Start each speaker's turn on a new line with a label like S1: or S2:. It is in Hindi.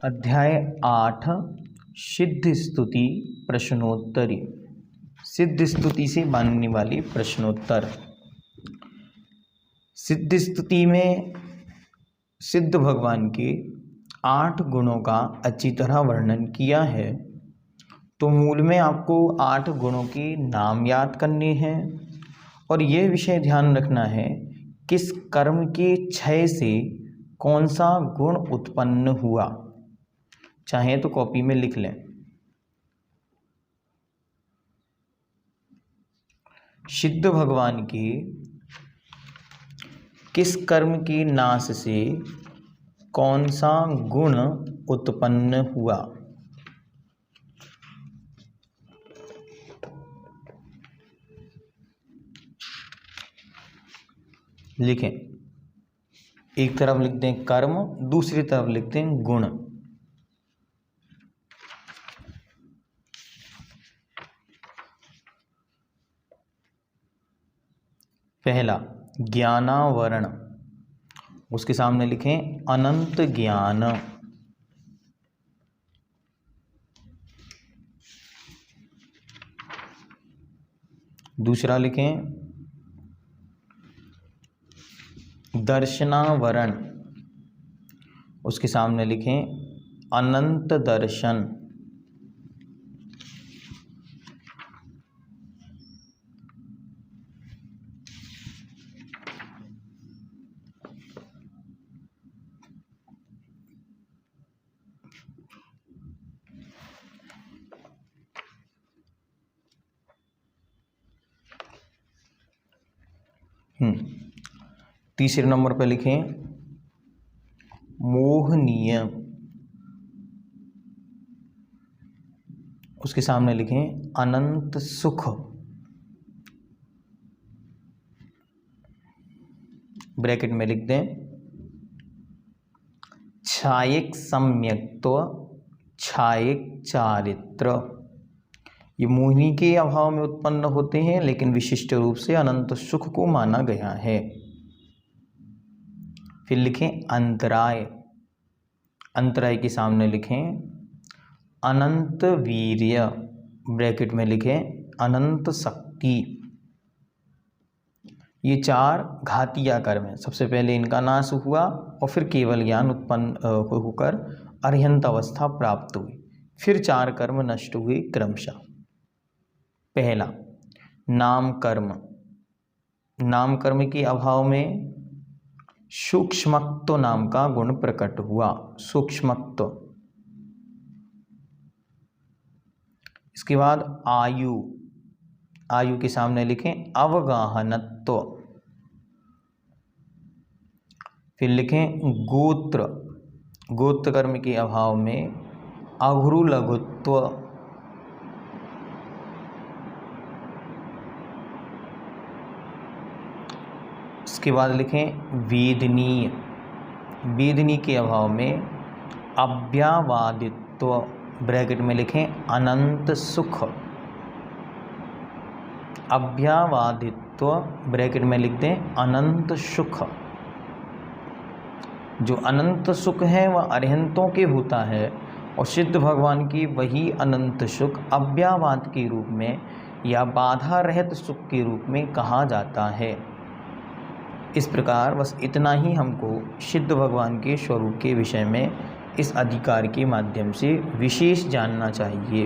S1: अध्याय 8 सिद्ध स्तुति प्रश्नोत्तरी। सिद्ध स्तुति से बनने वाली प्रश्नोत्तर। सिद्ध स्तुति में सिद्ध भगवान के 8 गुणों का अच्छी तरह वर्णन किया है। तो मूल में आपको 8 गुणों के नाम याद करने हैं और यह विषय ध्यान रखना है किस कर्म के क्षय से कौन सा गुण उत्पन्न हुआ। चाहे तो कॉपी में लिख लें। सिद्ध भगवान के किस कर्म के नाश से कौन सा गुण उत्पन्न हुआ। लिखें। एक तरफ लिखते हैं कर्म, दूसरी तरफ लिखते हैं गुण। पहला ज्ञानावरण, उसके सामने लिखें अनंत ज्ञान। दूसरा लिखें दर्शनावरण, उसके सामने लिखें अनंत दर्शन। तीसरे नंबर पर लिखें मोहनीय, उसके सामने लिखें अनंत सुख। ब्रैकेट में लिख दें छायिक सम्यक्त्व, छायिक चारित्र। ये मोहिनी के अभाव में उत्पन्न होते हैं, लेकिन विशिष्ट रूप से अनंत सुख को माना गया है। फिर लिखें अंतराय, अंतराय के सामने लिखें अनंत वीर्य, ब्रैकेट में लिखें अनंत शक्ति। ये 4 घातीय कर्म है। सबसे पहले इनका नाश हुआ और फिर केवल ज्ञान उत्पन्न होकर अर्हंत अवस्था प्राप्त हुई। फिर 4 कर्म नष्ट हुए क्रमशः। पहला नाम कर्म, नाम कर्म के अभाव में सूक्ष्मत्व नाम का गुण प्रकट हुआ। सूक्ष्मत्व। इसके बाद आयु, आयु के सामने लिखें अवगाहनत्व। फिर लिखें गोत्र, गोत्र कर्म के अभाव में अघ्रु लघुत्व। इसके बाद लिखें वेदनीय, वेदनी के अभाव में अव्यावादित्व, ब्रैकेट में लिखें अनंत सुख। अव्यावादित्व, ब्रैकेट में लिख दें अनंत सुख। जो अनंत सुख है वह अरहंतों के होता है और सिद्ध भगवान की वही अनंत सुख अव्यावाद के रूप में या बाधा रहित सुख के रूप में कहा जाता है। इस प्रकार बस इतना ही हमको सिद्ध भगवान के स्वरूप के विषय में इस अधिकार के माध्यम से विशेष जानना चाहिए।